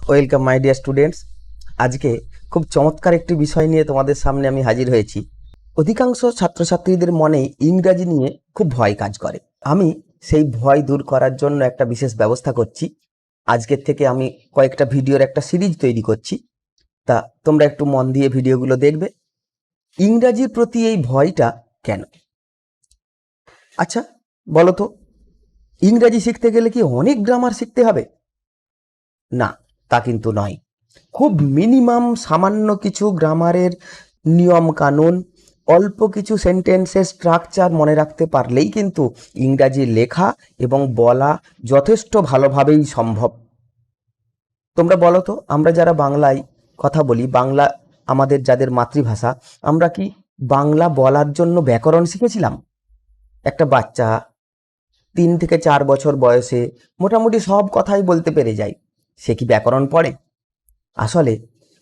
Welcome my dear students. আজকে খুব চমৎকার একটি বিষয় নিয়ে তোমাদের সামনে আমি হাজির হয়েছি। অধিকাংশ ছাত্রছাত্রীদের মনে ইংরাজি নিয়ে খুব ভয় কাজ করে। আমি সেই ভয় দূর করার জন্য একটা বিশেষ ব্যবস্থা করছি। আজকের থেকে আমি কয়েকটা ভিডিওর একটা সিরিজ তৈরি করছি, তা তোমরা একটু মন দিয়ে ভিডিওগুলো দেখবে। ইংরাজির প্রতি এই ভয়টা কেন? আচ্ছা বলো তো, ইংরাজি শিখতে গেলে কি অনেক গ্রামার শিখতে হবে? না, তা কিন্তু নয়। খুব মিনিমাম সামান্য কিছু গ্রামারের নিয়ম কানুন, অল্প কিছু সেন্টেন্সের স্ট্রাকচার মনে রাখতে পারলেই কিন্তু ইংরাজি লেখা এবং বলা যথেষ্ট ভালোভাবেই সম্ভব। তোমরা বলো তো, আমরা যারা বাংলায় কথা বলি, বাংলা আমাদের যাদের মাতৃভাষা, আমরা কি বাংলা বলার জন্য ব্যাকরণ শিখেছিলাম? একটা বাচ্চা 3 থেকে 4 বছর বয়সে মোটামুটি সব কথাই বলতে পেরে যায়, সে কি ব্যাকরণ পড়ে? আসলে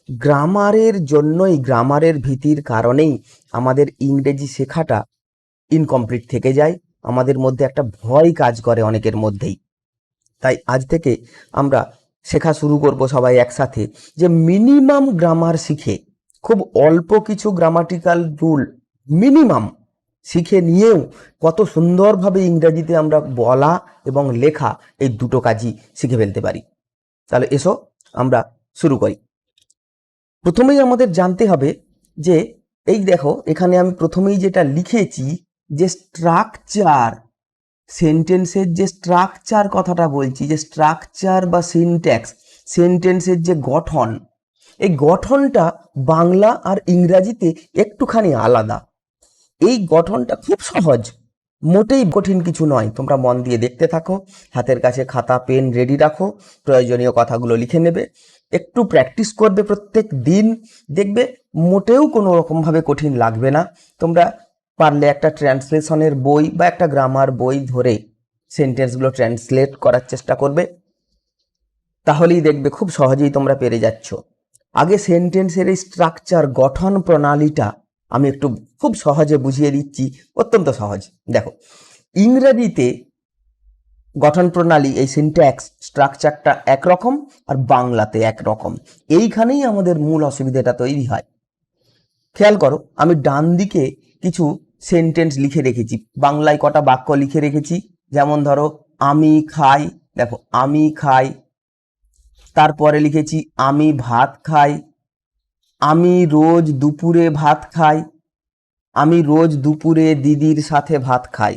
গ্রামারের জন্যই, গ্রামারের ভীতির কারণেই আমাদের ইংরেজি শেখাটা ইনকমপ্লিট থেকে যায়, আমাদের মধ্যে একটা ভয় কাজ করে অনেকের মধ্যেই। তাই আজ থেকে আমরা শেখা শুরু করব সবাই একসাথে, যে মিনিমাম গ্রামার শিখে, খুব অল্প কিছু গ্রামাটিক্যাল রুল মিনিমাম শিখে নিয়েও কত সুন্দরভাবে ইংরেজিতে আমরা বলা এবং লেখা এই দুটো কাজই শিখে ফেলতে পারি। তাহলে এসো আমরা শুরু করি। প্রথমেই আমাদের জানতে হবে যে, এই দেখো এখানে আমি প্রথমেই যেটা লিখেছি, যে স্ট্রাকচার, সেন্টেন্সের যে স্ট্রাকচার কথাটা বলছি, যে স্ট্রাকচার বা সিনট্যাক্স, সেন্টেন্সের যে গঠন, এই গঠনটা বাংলা আর ইংরাজিতে একটুখানি আলাদা। এই গঠনটা খুব সহজ, মোটেই কঠিন কিছু নয়। তোমরা মন দিয়ে দেখতে থাকো, হাতের কাছে খাতা পেন রেডি রাখো, প্রয়োজনীয় কথাগুলো লিখে নেবে, একটু প্র্যাকটিস করবে প্রত্যেক দিন, দেখবে মোটেও কোনো রকমভাবে কঠিন লাগবে না। তোমরা পারলে একটা ট্রান্সলেশনের বই বা একটা গ্রামার বই ধরে সেন্টেন্সগুলো ট্রান্সলেট করার চেষ্টা করবে, তাহলেই দেখবে খুব সহজেই তোমরা পেরে যাচ্ছ। আগে সেন্টেন্সের এই স্ট্রাকচার, গঠন প্রণালীটা আমি একটু খুব সহজে বুঝিয়ে দিচ্ছি, অত্যন্ত সহজ। দেখো, ইংরেজিতে গঠন প্রণালী, এই সিনট্যাক্স স্ট্রাকচারটা একরকম, আর বাংলাতে একরকম। এইখানেই আমাদের মূল অসুবিধাটা তৈরি হয়। খেয়াল করো, আমি ডান দিকে কিছু সেন্টেন্স লিখে রেখেছি, বাংলায় কটা বাক্য লিখে রেখেছি। যেমন ধরো, আমি খাই, দেখো আমি খাই। তারপরে লিখেছি আমি ভাত খাই, আমি রোজ দুপুরে ভাত খাই, আমি রোজ দুপুরে দিদির সাথে ভাত খাই।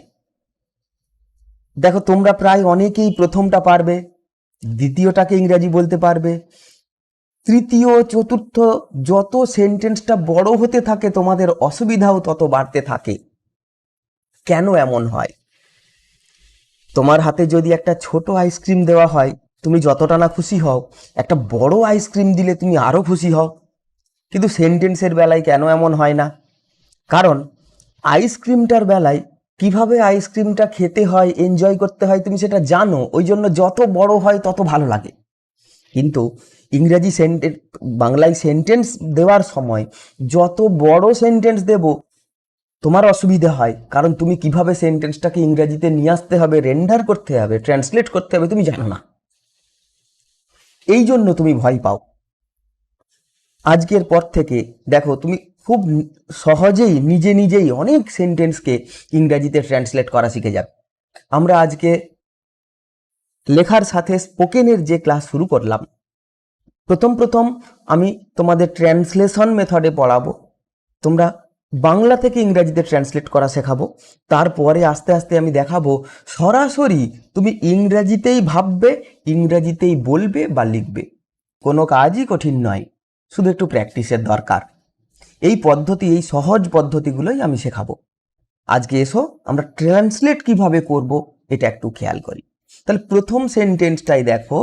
দেখো তোমরা প্রায় অনেকেই প্রথমটা পারবে, দ্বিতীয়টাকে ইংরেজি বলতে পারবে, তৃতীয় চতুর্থ, যত সেন্টেন্সটা বড় হতে থাকে তোমাদের অসুবিধাও তত বাড়তে থাকে। কেন এমন হয়? তোমার হাতে যদি একটা ছোট আইসক্রিম দেওয়া হয়, তুমি যতটা না খুশি হও, একটা বড় আইসক্রিম দিলে তুমি আরো খুশি হও। কিন্তু সেন্টেন্সের বেলায় কেন এমন হয় না? কারণ আইসক্রিমটার বেলায় কিভাবে আইসক্রিমটা খেতে হয়, এনজয় করতে হয়, তুমি সেটা জানো, ওই জন্য যত বড় হয় তত ভালো লাগে। কিন্তু ইংরেজি সেন্টেন্স, বাংলায় সেন্টেন্স দেওয়ার সময় যত বড় সেন্টেন্স দেব তোমার অসুবিধা হয়, কারণ তুমি কিভাবে সেন্টেন্সটাকে ইংরেজিতে নিয়ে আসতে হবে, রেন্ডার করতে হবে, ট্রান্সলেট করতে হবে, তুমি জানো না। এই জন্য তুমি ভয় পাও। আজকের পর থেকে দেখো, তুমি খুব সহজেই নিজে নিজেই অনেক সেন্টেন্সকে ইংরেজিতে ট্রান্সলেট করা শিখে যাবে। আমরা আজকে লেখার সাথে স্পোকেনের যে ক্লাস শুরু করলাম, প্রথম আমি তোমাদের ট্রান্সলেশন মেথডে পড়াবো, তোমরা বাংলা থেকে ইংরেজিতে ট্রান্সলেট করা শেখাবো। তারপরে আস্তে আস্তে আমি দেখাবো সরাসরি তুমি ইংরেজিতেই ভাববে, ইংরেজিতেই বলবে বা লিখবে। কোনো কাজই কঠিন নয়, শুধু একটু প্র্যাকটিসের দরকার। এই পদ্ধতি, এই সহজ পদ্ধতিগুলোই আমি শেখাবো। আজকে এসো আমরা ট্রান্সলেট কিভাবে করব এটা একটু খেয়াল করি। তাহলে প্রথম সেন্টেন্সটাই দেখো,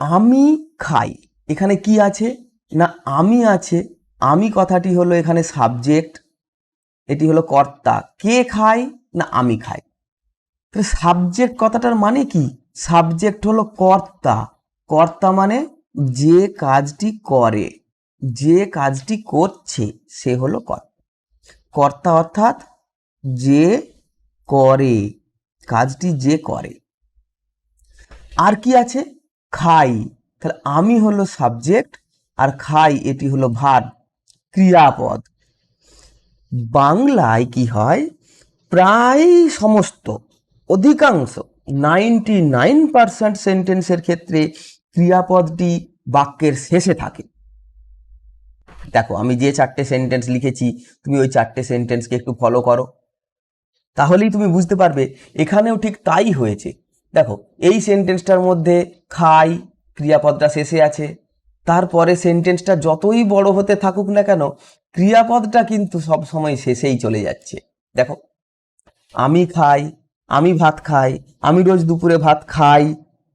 আমি খাই। এখানে কি আছে না, আমি আছে। আমি কথাটি হলো এখানে সাবজেক্ট, এটি হলো কর্তা। কে খায় না আমি খাই। তাহলে সাবজেক্ট কথাটার মানে কি? সাবজেক্ট হলো কর্তা। কর্তা মানে যে কাজটি করে, যে কাজটি করছে সে হলো কর্তা। কর্তা অর্থাৎ যে করে, কাজটি যে করে। আর কি আছে? খাই। তাহলে আমি হলো সাবজেক্ট আর খাই এটি হলো ভার্ব, ক্রিয়াপদ। বাংলায় কি হয়, প্রায় সমস্ত, অধিকাংশ 99% সেন্টেন্সের ক্ষেত্রে ক্রিয়াপদটি বাক্যের শেষে থাকে। দেখো আমি যে 4টে সেন্টেন্স লিখেছি, তুমি ওই 4টে সেন্টেন্সকে একটু ফলো করো, তাহলেই তুমি বুঝতে পারবে এখানেও ঠিক তাই হয়েছে। দেখো এই সেন্টেন্সটার মধ্যে খাই ক্রিয়াপদটা শেষে আছে, তারপরে সেন্টেন্সটা যতই বড় হতে থাকুক না কেন ক্রিয়াপদটা কিন্তু সব সময় শেষেই চলে যাচ্ছে। দেখো আমি খাই, আমি ভাত খাই, আমি রোজ দুপুরে ভাত খাই,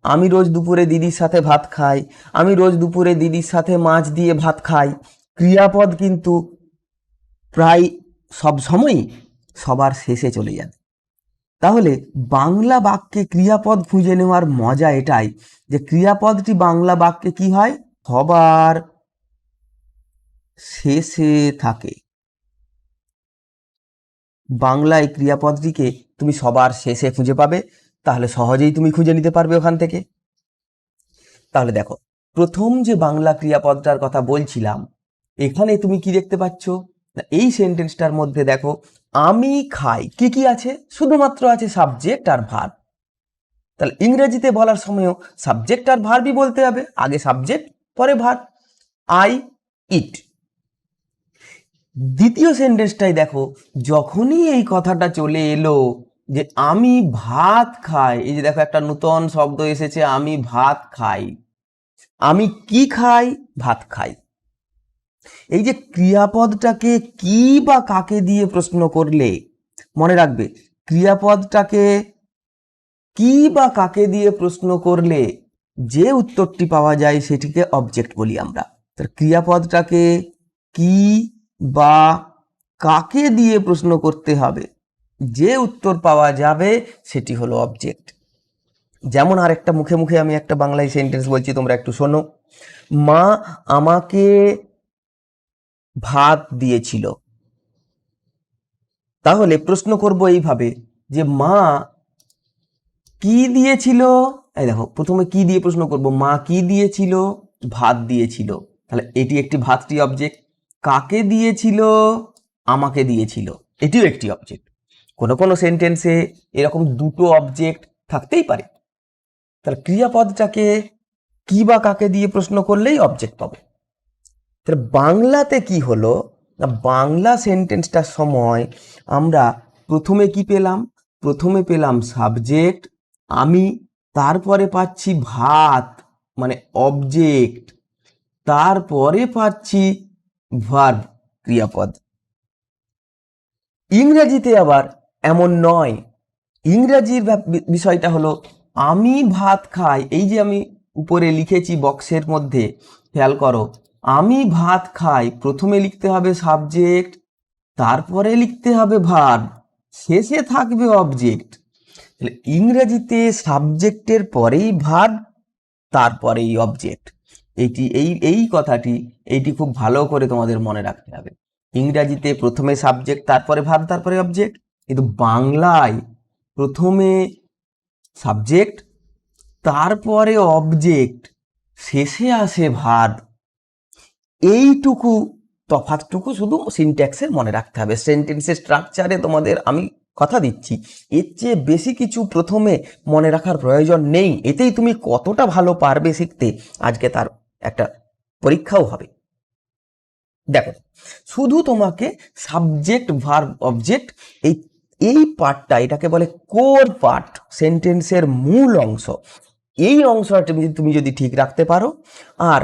আমি রোজ দুপুরে দিদির সাথে ভাত খাই, আমি রোজ দুপুরে দিদির সাথে মাছ দিয়ে ভাত খাই। ক্রিয়াপদ কিন্তু প্রায় সব সময়ই সবার শেষে চলে যাবে। তাহলে বাংলা বাক্যে ক্রিয়াপদ খুঁজে নেওয়ার মজা এটাই যে ক্রিয়াপদটি বাংলা বাক্যে কি হয়, সবার শেষে থাকে। বাংলায় ক্রিয়াপদটিকে তুমি সবার শেষে খুঁজে পাবে, তাহলে সহজেই তুমি খুঁজে নিতে পারবে ওখান থেকে। তাহলে দেখো প্রথম যে বাংলা ক্রিয়াপদটার কথা বলছিলাম, এখানে তুমি কি দেখতে পাচ্ছ, এই সেন্টেন্সটার মধ্যে দেখো আমি খাই কি কি আছে, শুধুমাত্র আছে সাবজেক্ট আর ভার্ব। তাহলে ইংরেজিতে বলার সময়ও সাবজেক্ট আর ভার্বই বলতে হবে, আগে সাবজেক্ট পরে ভার্ব। I eat. দ্বিতীয় সেন্টেন্সটাই দেখো, যখনই এই কথাটা চলে এলো যে আমি ভাত খাই, এই যে দেখো একটা নতুন শব্দ এসেছে, আমি ভাত খাই। আমি কি খাই, ভাত খাই। এই যে ক্রিয়াপদটাকে কি বা কাকে দিয়ে প্রশ্ন করলে, মনে রাখবে ক্রিয়াপদটাকে কি বা কাকে দিয়ে প্রশ্ন করলে যে উত্তরটি পাওয়া যায় সেটিকে অবজেক্ট বলি আমরা। ক্রিয়াপদটাকে কি বা কাকে দিয়ে প্রশ্ন করতে হবে, যে উত্তর পাওয়া যাবে সেটি হলো অবজেক্ট। যেমন আরেকটা মুখে মুখে আমি একটা বাংলায় সেন্টেন্স বলছি, তোমরা একটু শোনো। মা আমাকে ভাত দিয়েছিল। তাহলে প্রশ্ন করব এইভাবে যে মা কি দিয়েছিল, এই দেখো প্রথমে কি দিয়ে প্রশ্ন করব, মা কি দিয়েছিল, ভাত দিয়েছিল। তাহলে এটি একটি ভাতটি অবজেক্ট। কাকে দিয়েছিল, আমাকে দিয়েছিল, এটিও একটি অবজেক্ট। কোনো কোনো সেন্টেন্সে এরকম দুটো অবজেক্ট থাকতেই পারে। তাহলে ক্রিয়াপদটাকে কি বা কাকে দিয়ে প্রশ্ন করলেই অবজেক্ট পাবো। তাহলে বাংলাতে কি হলো না, বাংলা সেন্টেন্সটার সময় আমরা প্রথমে কি পেলাম, প্রথমে পেলাম সাবজেক্ট আমি, তারপরে পাচ্ছি ভাত মানে অবজেক্ট, তারপরে পাচ্ছি ভার্ব ক্রিয়াপদ। ইংরেজিতে আবার এমন নয়। ইংরেজির বিষয়টা হলো আমি ভাত খাই, এই যে আমি উপরে লিখেছি বক্সের মধ্যে, খেয়াল করো আমি ভাত খাই, প্রথমে লিখতে হবে সাবজেক্ট, তারপরে লিখতে হবে ভার্ব, শেষে থাকবে অবজেক্ট। তাহলে ইংরেজিতে সাবজেক্টের পরেই ভার্ব, তারপরেই অবজেক্ট। এই কথাটি এইটি খুব ভালো করে তোমাদের মনে রাখতে হবে। ইংরেজিতে প্রথমে সাবজেক্ট, তারপরে ভার্ব, তারপরে অবজেক্ট, কিন্তু বাংলায় প্রথমে সাবজেক্ট, তারপরে অবজেক্ট, শেষে আসে ভার্ব। এইটুকু তফাৎটুকু শুধু সিনট্যাক্সে মনে রাখতে হবে। সেন্টেন্সের স্ট্রাকচারে তোমাদের আমি কথা দিচ্ছি, এর চেয়ে বেশি কিছু প্রথমে মনে রাখার প্রয়োজন নেই। এতেই তুমি কতটা ভালো পারবে শিখতে, আজকে তার একটা পরীক্ষাও হবে। দেখো শুধু তোমাকে সাবজেক্ট ভার্ব অবজেক্ট এই এই পার্টটা, এটাকে বলে কোর পার্ট, সেন্টেন্সের মূল অংশ। এই অংশটা তুমি যদি ঠিক রাখতে পারো আর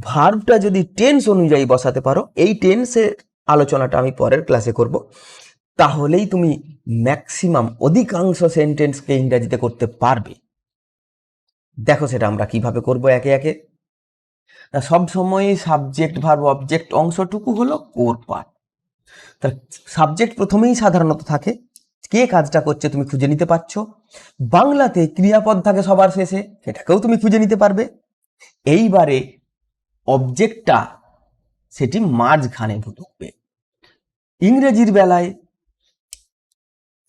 ভার্বটা যদি টেন্স অনুযায়ী বসাতে পারো, এই টেন্সের আলোচনাটা আমি পরের ক্লাসে করব, তাহলেই তুমি ম্যাক্সিমাম অধিকাংশ সেন্টেন্সকে ইংরেজিতে করতে পারবে। দেখো সেটা আমরা কিভাবে করব একে একে। সব সময় সাবজেক্ট ভার্ব অবজেক্ট অংশটুকু হলো কোর পার্ট। তাহলে সাবজেক্ট প্রথমেই সাধারণত থাকে, কে কাজটা করছে তুমি খুঁজে নিতে পারছো। বাংলাতে ক্রিয়াপদ থাকে সবার শেষে, সেটাকেও তুমি খুঁজে নিতে পারবে। এইবারে অবজেক্টটা সেটি মাঝখানে ঢুকবে। ইংরেজির বেলায়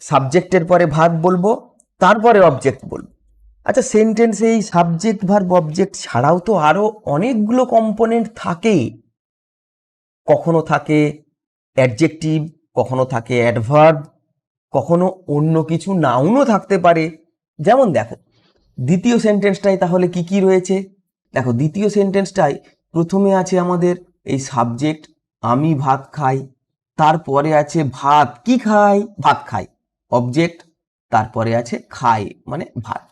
সাবজেক্টের পরে ভার্ব বলবো, তারপরে অবজেক্ট বলবো। আচ্ছা, সেন্টেন্সে এই সাবজেক্ট ভার্ব অবজেক্ট ছাড়াও তো আরো অনেকগুলো কম্পোনেন্ট থাকে। কখনো থাকে অ্যাডজেক্টিভ, কখনো থাকে অ্যাডভার্ব, কখনো অন্য কিছু নাউনও থাকতে পারে। যেমন দেখো দ্বিতীয় সেন্টেন্সটায় তাহলে কি কি রয়েছে। দেখো দ্বিতীয় সেন্টেন্সটায় প্রথমে আছে আমাদের এই সাবজেক্ট, আমি ভাত খাই। তারপরে আছে ভাত, কি খাই? ভাত খাই, অবজেক্ট। তারপরে আছে খাই মানে ভাত।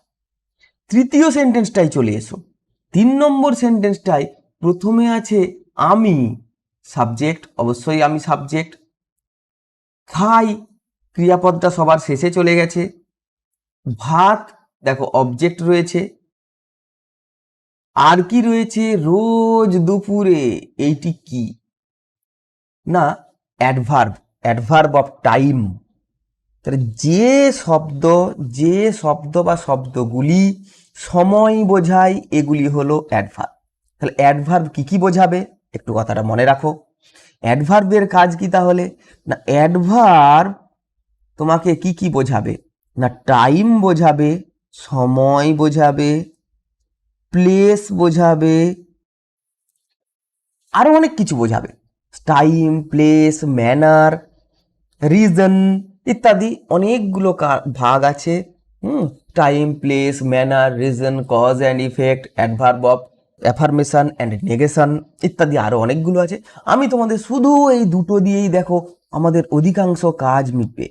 তৃতীয় সেন্টেন্সটাই চলে এসো। 3 নম্বর সেন্টেন্সটায় প্রথমে আছে আমি, সাবজেক্ট, অবশ্যই আমি সাবজেক্ট। খাই, ক্রিয়াপদটা সবার শেষে চলে গেছে। ভাত, দেখো অবজেক্ট রয়েছে। আর কি রয়েছে? রোজ দুপুরে, এইটি কি না? Adverb, adverb of time. তাহলে যে শব্দ বা শব্দগুলি সময় বোঝায় এগুলি হলো অ্যাডভার্ব। তাহলে অ্যাডভার্ব কি কি বোঝাবে একটু কথাটা মনে রাখো। অ্যাডভার্বের কাজ কি তাহলে? না অ্যাডভার্ব তোমাকে কি কি বোঝাবে? না টাইম বোঝাবে, সময় বোঝাবে, প্লেস বোঝাবে, আরো অনেক কিছু বোঝাবে। টাইম, প্লেস, ম্যানার, রিজন ইত্যাদি অনেকগুলো ভাগ আছে। Time, place, manner, reason, cause and effect, adverb of affirmation and negation ইত্যাদি আরো অনেকগুলো আছে। আমি তোমাদের শুধু এই দুটো দিয়েই দেখো আমাদের অধিকাংশ কাজ মিটবে।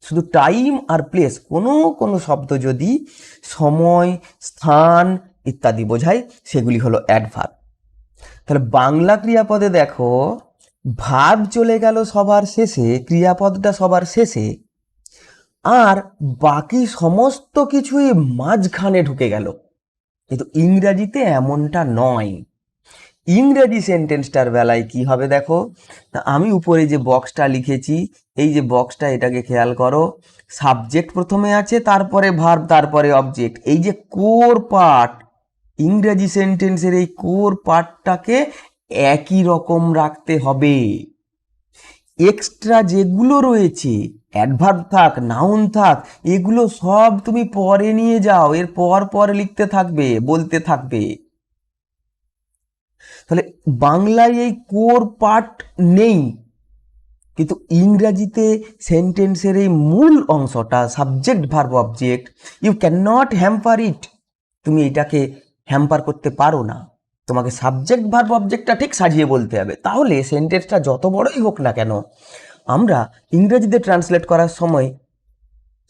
শুধু টাইম আর প্লেস, কোনো কোনো শব্দ যদি সময়, স্থান ইত্যাদি বোঝায় সেগুলি হলো অ্যাডভার্ব। তাহলে বাংলা ক্রিয়াপদে দেখো ভার্ব চলে গেল সবার শেষে, ক্রিয়াপদটা সবার শেষে, আর বাকি সমস্ত কিছুই মাঝখানে ঢুকে গেল। কিন্তু ইংরাজিতে এমনটা নয়। ইংরেজি সেন্টেন্সটার বেলায় কি হবে দেখো। তা আমি উপরে যে বক্সটা লিখেছি, এই যে বক্সটা, এটাকে খেয়াল করো। সাবজেক্ট প্রথমে আছে, তারপরে ভার্ব, তারপরে অবজেক্ট। এই যে কোর পার্ট, ইংরেজি সেন্টেন্সের এই কোর পার্টটাকে একই রকম রাখতে হবে। এক্সট্রা যেগুলো রয়েছে, অ্যাডভার্ব থাক, নাউন থাক, এগুলো সব তুমি পরে নিয়ে যাও, এর পর পর লিখতে থাকবে, বলতে থাকবে। তাহলে বাংলায় এই কোর পার্ট নেই, কিন্তু ইংরাজিতে সেন্টেন্সের এই মূল অংশটা subject verb object, you can not hamper it. তুমি এটাকে হ্যাম্পার করতে পারো না। তোমাকে সাবজেক্ট ভার্ব অবজেক্টটা ঠিক সাজিয়ে বলতে হবে, তাহলে সেন্টেন্সটা যত বড়ই হোক না কেন, আমরা ইংরেজিতে ট্রান্সলেট করার সময়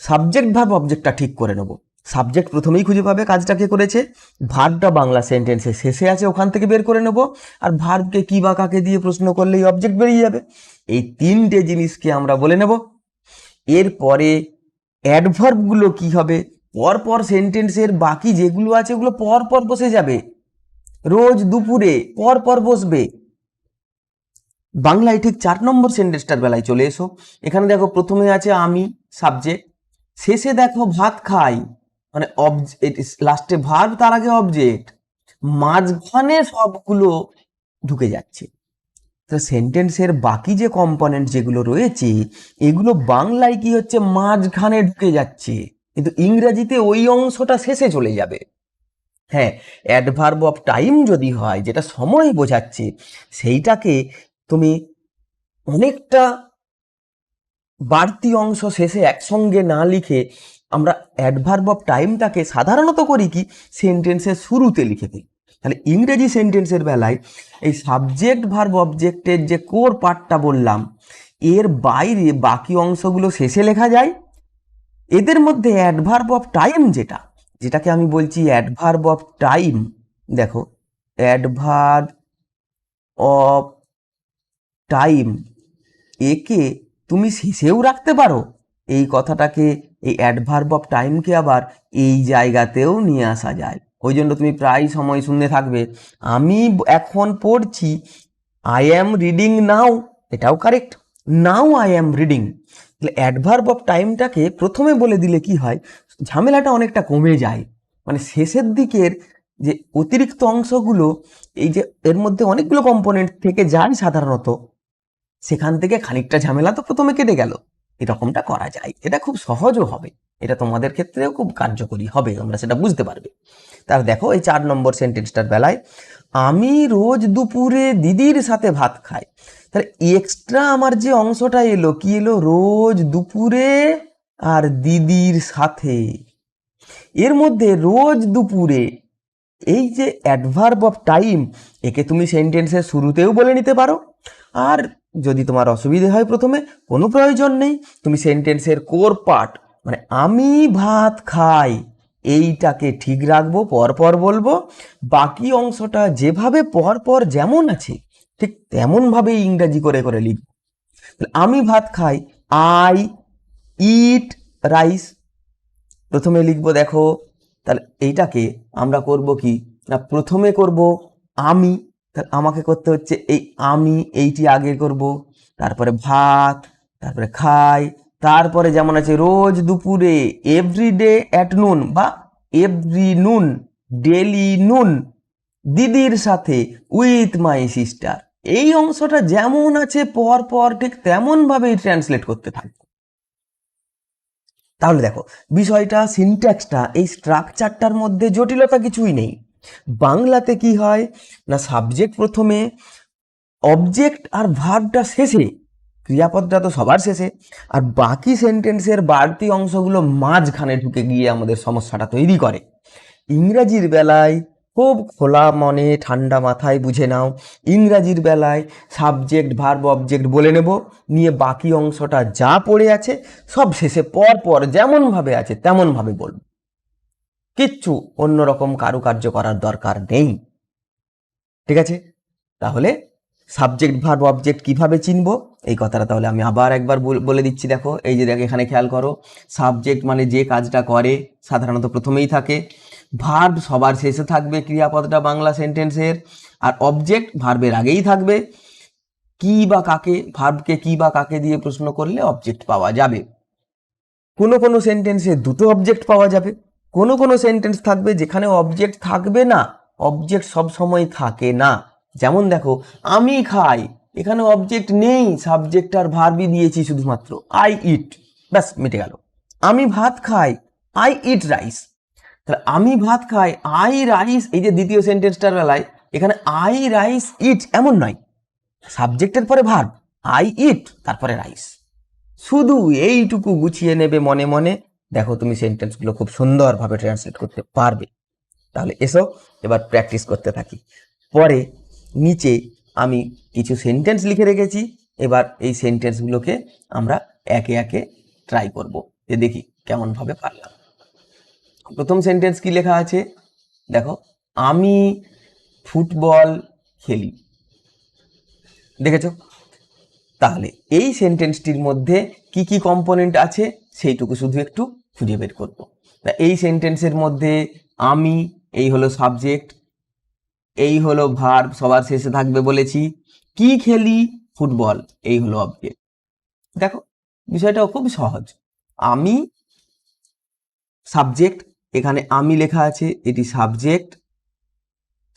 সাবজেক্ট ভার্ব অবজেক্টটা ঠিক করে নেব। সাবজেক্ট প্রথমেই খুঁজে পাবে কাজটা কে করেছে, ভার্বটা বাংলা সেন্টেন্সে শেষে আছে, ওখান থেকে বের করে নেব। আর ভার্বকে কি বা কাকে দিয়ে প্রশ্ন করলেই অবজেক্ট বেরিয়ে যাবে। এই তিনটে জিনিসকে আমরা বলে নেব। এরপরে অ্যাডভার্বগুলো কি হবে, পরপর সেন্টেন্সের বাকি যেগুলো আছে ওগুলো পরপর বসে যাবে। রোজ দুপুরে পরপর বসবে। বাংলায় ঠিক 4 নম্বর সেন্টেন্সটার বেলায় চলে এসো। এখানে দেখো প্রথমে আছে আমি, সাবজেক্ট। শেষে দেখো ভাত খাই, মানে লাস্টে ভার্ব, তার আগে অবজেক্ট। মাঝখানে সবগুলো ঢুকে যাচ্ছে। তো সেন্টেন্সের বাকি যে কম্পোনেন্ট যেগুলো রয়েছে, এগুলো বাংলায় কি হচ্ছে, মাঝখানে ঢুকে যাচ্ছে, কিন্তু ইংরেজিতে ওই অংশটা শেষে চলে যাবে। হ্যাঁ, অ্যাডভার্ব অফ টাইম যদি হয়, যেটা সময় বোঝাচ্ছে, সেইটাকে তুমি অনেকটা বাড়তি অংশ শেষে একসঙ্গে না লিখে আমরা অ্যাডভার্ব অফ টাইমটাকে সাধারণত করি কি, সেন্টেন্সের শুরুতে লিখে দিই। তাহলে ইংরেজি সেন্টেন্সের বেলায় এই সাবজেক্ট ভার্ব অবজেক্টের যে কোর পার্টটা বললাম, এর বাইরে বাকি অংশগুলো শেষে লেখা যায়। এদের মধ্যে অ্যাডভার্ব অফ টাইম যেটাকে আমি বলছি অ্যাডভার্ব অফ টাইম, দেখো অ্যাডভার্ব অফ টাইম, একে তুমি শেষেও রাখতে পারো। এই কথাটাকে, এই অ্যাডভার্ব অফ টাইমকে আবার এই জায়গাতেও নিয়ে আসা যায়। ওই জন্য তুমি প্রায় সময় শুনতে থাকবে, আমি এখন পড়ছি, আই অ্যাম রিডিং নাও, এটাও correct, now I am reading. তাহলে অ্যাডভার্ব অফ টাইমটাকে প্রথমে বলে দিলে কি হয়, ঝামেলাটা অনেকটা কমে যায়। মানে শেষের দিকের যে অতিরিক্ত অংশগুলো, এই যে এর মধ্যে অনেকগুলো কম্পোনেন্ট থেকে যায় সাধারণত, সেখান থেকে খানিকটা ঝামেলা তো প্রথমে কেটে গেল। এরকমটা করা যায়, এটা খুব সহজও হবে, এটা তোমাদের ক্ষেত্রেও খুব কার্যকরী হবে, তোমরা সেটা বুঝতে পারবে। তার দেখো এই 4 নম্বর সেন্টেন্সটার বেলায়, আমি রোজ দুপুরে দিদির সাথে ভাত খাই। তাহলে এক্সট্রা আমার যে অংশটা এলো, কি এলো? রোজ দুপুরে আর দিদির সাথে। এর মধ্যে রোজ দুপুরে, এই যে অ্যাডভার্ব অফ টাইম, একে তুমি সেন্টেন্সের শুরুতেও বলে নিতে পারো। আর যদি তোমার অসুবিধে হয় প্রথমে, কোনো প্রয়োজন নেই, তুমি সেন্টেন্সের কোর পার্ট মানে আমি ভাত খাই এইটাকে ঠিক রাখবো, পরপর বলবো, বাকি অংশটা যেভাবে পরপর যেমন আছে ঠিক তেমনভাবে ইংরাজি করে করে লিখবো। আমি ভাত খাই, আই ইট রাইস, প্রথমে লিখবো দেখো। তাহলে এইটাকে আমরা করব কি না, প্রথমে করব আমি, তাহলে আমাকে করতে হচ্ছে এই আমি এইটি আগে করব, তারপরে ভাত, তারপরে খাই, তারপরে যেমন আছে রোজ দুপুরে, এভরিডে অ্যাট নুন বা এভরি নুন, ডেলি নুন, দিদির সাথে, উইথ মাই সিস্টার, এই অংশটা যেমন আছে পর পর ঠিক তেমন ভাবেই ট্রান্সলেট করতে থাকবো। তাহলে দেখো বিষয়টা, সিনট্যাক্সটা, এই স্ট্রাকচারটার মধ্যে জটিলতা কিছুই নেই। বাংলাতে কি হয় না, সাবজেক্ট প্রথমে, অবজেক্ট আর ভার্বটা শেষে, ক্রিয়াপদটা তো সবার শেষে, আর বাকি সেন্টেন্সের বাড়তি অংশগুলো মাঝখানে ঢুকে গিয়ে আমাদের সমস্যাটা তৈরি করে। ইংরাজির বেলায় খুব খোলা মনে ঠান্ডা মাথায় বুঝে নাও, ইংরাজির বেলায় সাবজেক্ট ভার্ব অবজেক্ট বলে নেব, নিয়ে বাকি অংশটা যা পড়ে আছে সব শেষে পর পর যেমনভাবে আছে তেমনভাবে বলব, কিচ্ছু অন্যরকম কারুকার্য করার দরকার নেই। ঠিক আছে? তাহলে সাবজেক্ট ভার্ব অবজেক্ট কিভাবে চিনবো এই কথাটা তাহলে আমি আবার একবার বলে দিচ্ছি। দেখো এই যে দেখো এখানে খেয়াল করো, সাবজেক্ট মানে যে কাজটা করে সাধারণত প্রথমেই থাকে, ভার্ব সবার শেষে থাকবে ক্রিয়াপদটা বাংলা সেন্টেন্সের, আর অবজেক্ট ভার্বের আগেই থাকবে। কি বা কাকে, ভার্বকে কি বা কাকে দিয়ে প্রশ্ন করলে অবজেক্ট পাওয়া যাবে। কোনো কোনো সেন্টেন্সে দুটো অবজেক্ট পাওয়া যাবে, কোনো কোনো সেন্টেন্স থাকবে যেখানে অবজেক্ট থাকবে না, অবজেক্ট সব সময় থাকে না। যেমন দেখো আমি খাই, এখানে অবজেক্ট নেই, সাবজেক্ট আর ভার্বই দিয়েছি শুধুমাত্র, আই ইট, ব্যাস মিটে গেল। আমি ভাত খাই, আই ইট রাইস। তাহলে আমি ভাত খাই, আই রাইস, এই যে দ্বিতীয় সেন্টেন্সটার বেলায় এখানে আই রাইস ইট এমন নয়, সাবজেক্টের পরে ভার্ব, আই ইট তারপরে রাইস। শুধু এইটুকু গুছিয়ে নেবে মনে মনে, দেখো তুমি সেন্টেন্সগুলো খুব সুন্দরভাবে ট্রান্সলেট করতে পারবে। তাহলে এসো এবার প্র্যাকটিস করতে থাকি। পরে নিচে আমি কিছু সেন্টেন্স লিখে রেখেছি, এবার এই সেন্টেন্সগুলোকে আমরা একে একে ট্রাই করব, যে দেখি কেমনভাবে পারলাম। প্রথম সেন্টেন্স কি লেখা আছে দেখো, আমি ফুটবল খেলি, দেখেছো? তাহলে এই সেন্টেন্সটির মধ্যে কি কি কম্পোনেন্ট আছে সেইটুকু শুধু একটু খুঁজে বের করব। তা এই সেন্টেন্সের মধ্যে আমি, এই হলো সাবজেক্ট, এই হলো ভার্ব সবার শেষে থাকবে বলেছি, কি খেলি, ফুটবল, এই হলো অবজেক্ট। দেখো বিষয়টাও খুব সহজ, আমি সাবজেক্ট, এখানে আমি লেখা আছে, এটি সাবজেক্ট,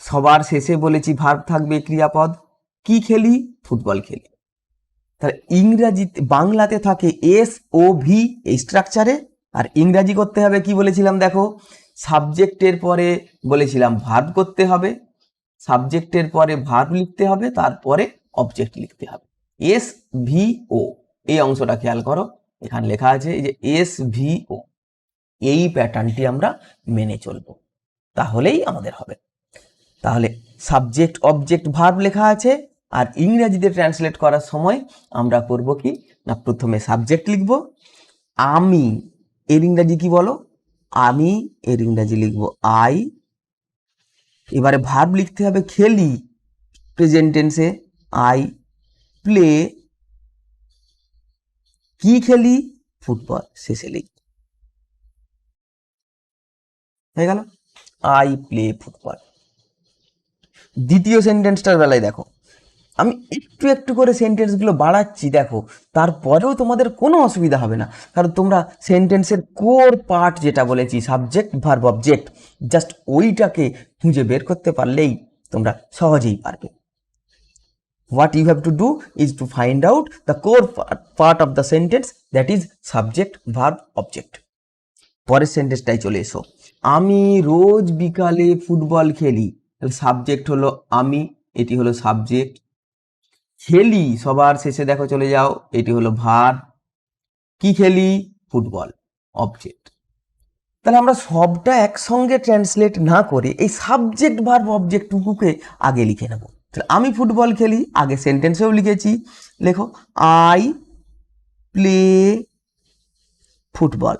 সবার শেষে বলেছি ভার্ব থাকবে ক্রিয়াপদ, কি খেলি, ফুটবল খেলি। তাহলে ইংরাজিতে, বাংলাতে থাকে এস ও ভি এই স্ট্রাকচারে, আর ইংরাজি করতে হবে কি বলেছিলাম দেখো, সাবজেক্টের পরে বলেছিলাম ভার্ব করতে হবে, সাবজেক্টের পরে ভার্ব লিখতে হবে, তারপরে অবজেক্ট লিখতে হবে। এস ভি ও, এই অংশটা খেয়াল করো, এখানে লেখা আছে এই যে এস ভি ও, এই প্যাটার্নটি আমরা মেনে চলবো, তাহলেই আমাদের হবে। তাহলে সাবজেক্ট অবজেক্ট ভার্ব লেখা আছে, আর ইংরেজিতে ট্রান্সলেট করার সময় আমরা করব কি না, প্রথমে সাবজেক্ট লিখব, আমি, এর ইংরাজি কি বলো, আমি, এর ইংরাজি লিখব আই। এবারে ভার্ব লিখতে হবে খেলি, প্রেজেন্ট টেন্সে আই প্লে, কি খেলি, ফুটবল, শেষে লিখব, হয়ে গেল, আই প্লে ফুটবল। দ্বিতীয় সেন্টেন্সটার বেলায় দেখো, আমি একটু একটু করে সেন্টেন্সগুলো বাড়াচ্ছি, দেখো তারপরেও তোমাদের কোনো অসুবিধা হবে না, কারণ তোমরা সেন্টেন্সের কোর পার্ট যেটা বলেছি সাবজেক্ট ভার্ব অবজেক্ট, জাস্ট ওইটাকে খুঁজে বের করতে পারলেই তোমরা সহজেই পারবে। what you have to do is to find out the core part of the sentence, that is subject verb object. পরের সেন্টেন্সটাই চলে এসো। আমি রোজ বিকালে ফুটবল খেলি, সাবজেক্ট হলো আমি, এটি হলো সাবজেক্ট। খেলি সবার শেষে দেখো চলে যাও, এটি হলো ভার্ব। কি খেলি? Football, object. তাহলে আমরা সবটা একসঙ্গে ট্রান্সলেট না করে এই সাবজেক্ট ভার্ব অবজেক্টটুকুকে আগে লিখে নেব। তাহলে আমি ফুটবল খেলি, আগে সেন্টেন্সেও লিখেছি, লেখো আই প্লে ফুটবল,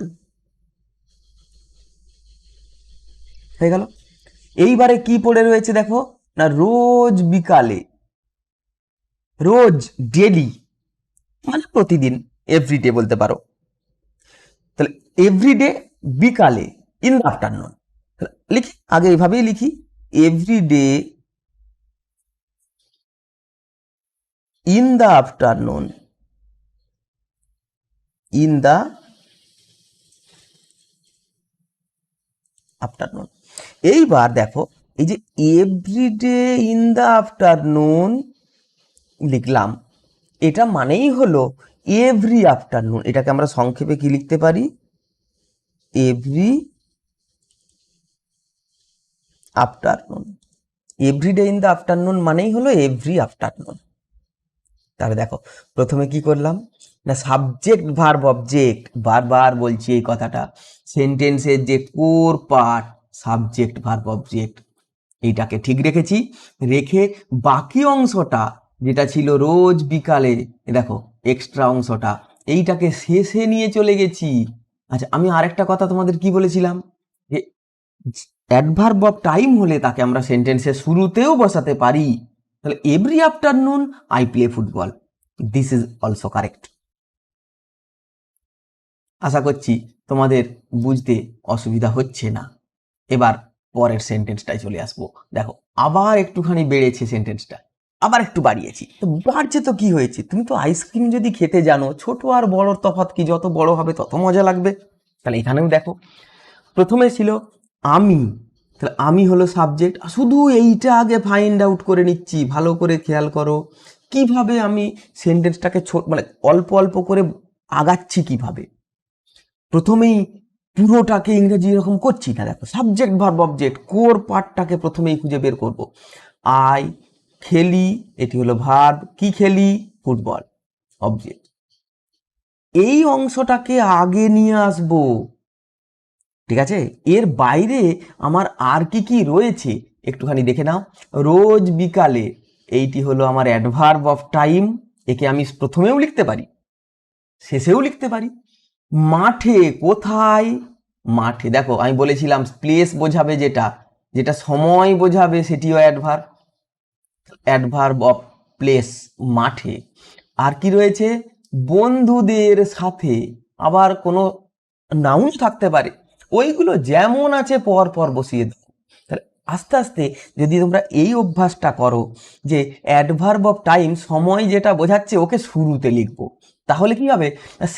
হয়ে গেল। এইবারে কি পড়ে রয়েছে দেখো না, রোজ বিকালে, রোজ ডেলি মানে প্রতিদিন, এভরিডে বলতে পারো। তাহলে এভরিডে বিকালে, ইন দ্য আফটারনুন, লিখি আগে এইভাবেই লিখি, everyday in the afternoon, in the afternoon. এইবার দেখো এই যে এভরিডে ইন দ্য আফটারনুন লিখলাম, এটা মানেই হলো এভরি আফটারনুন। এটাকে আমরা সংক্ষেপে কি লিখতে পারি? Every afternoon. Everyday in the afternoon মানেই হলো এভরি আফটারনুন। তাহলে দেখো প্রথমে কি করলাম না, সাবজেক্ট ভার্ব অবজেক্ট, বারবার বলছি এই কথাটা, সেন্টেন্সের যে core part subject verb object, এইটাকে ঠিক রেখেছি। রেখে বাকি অংশটা যেটা ছিল রোজ বিকালে, দেখো এক্সট্রা অংশটা, এইটাকে শেষে নিয়ে চলে গেছি। আচ্ছা, আমি আরেকটা কথা তোমাদের কি বলেছিলাম, যে অ্যাডভার্ব অফ টাইম হলে তাকে আমরা সেন্টেন্সের শুরুতেও বসাতে পারি। তাহলে every afternoon I play football, this is also correct. আশা করছি তোমাদের বুঝতে অসুবিধা হচ্ছে না। এবার পরের সেন্টেন্সটাই চলে আসবো। দেখো আবার একটুখানি বেড়েছে সেন্টেন্সটা, আবার একটু বাড়িয়েছি। তো বাড়ছে তো কি হয়েছে, তুমি তো আইসক্রিম যদি খেতে জানো, ছোট আর বড়র তফাৎ কি? যত বড় হবে তত মজা লাগবে। তাহলে এখানেও দেখো প্রথমে ছিল আমি, তাহলে আমি হলো সাবজেক্ট। শুধু এইটা আগে ফাইন্ড আউট করে নিচ্ছি, ভালো করে খেয়াল করো কিভাবে আমি সেন্টেন্সটাকে মানে অল্প অল্প করে আগাচ্ছি কিভাবে। প্রথমেই পুরোটাকে ইংরেজি এরকম করছি না, দেখো সাবজেক্ট ভার্ব অবজেক্ট কোর পার্টটাকে প্রথমেই খুঁজে বের করব। আই খেলি, এটি হলো ভার্ব। কি খেলি? Football, object. এই অংশটাকে আগে নিয়ে আসবো, ঠিক আছে? এর বাইরে আমার আর কি কি রয়েছে একটুখানি দেখে নাও। রোজ বিকালে, এইটি হলো আমার অ্যাডভার্ব অফ টাইম, একে আমি প্রথমেও লিখতে পারি, শেষেও লিখতে পারি। মাঠে, কোথায়? মাঠে, দেখো আমি বলেছিলাম প্লেস বোঝাবে, যেটা যেটা সময় বোঝাবে সেটিও অ্যাডভার্ব, অ্যাডভার্ব অফ প্লেস, মাঠে। আর কি রয়েছে? বন্ধুদের সাথে, আবার কোনো নাউন থাকতে পারে, ওইগুলো যেমন আছে পর পর বসিয়ে দাও। তাহলে আস্তে আস্তে যদি তোমরা এই অভ্যাসটা করো যে অ্যাডভার্ব অফ টাইম সময় যেটা বোঝাচ্ছে ওকে শুরুতে লিখবো, তাহলে কি হবে,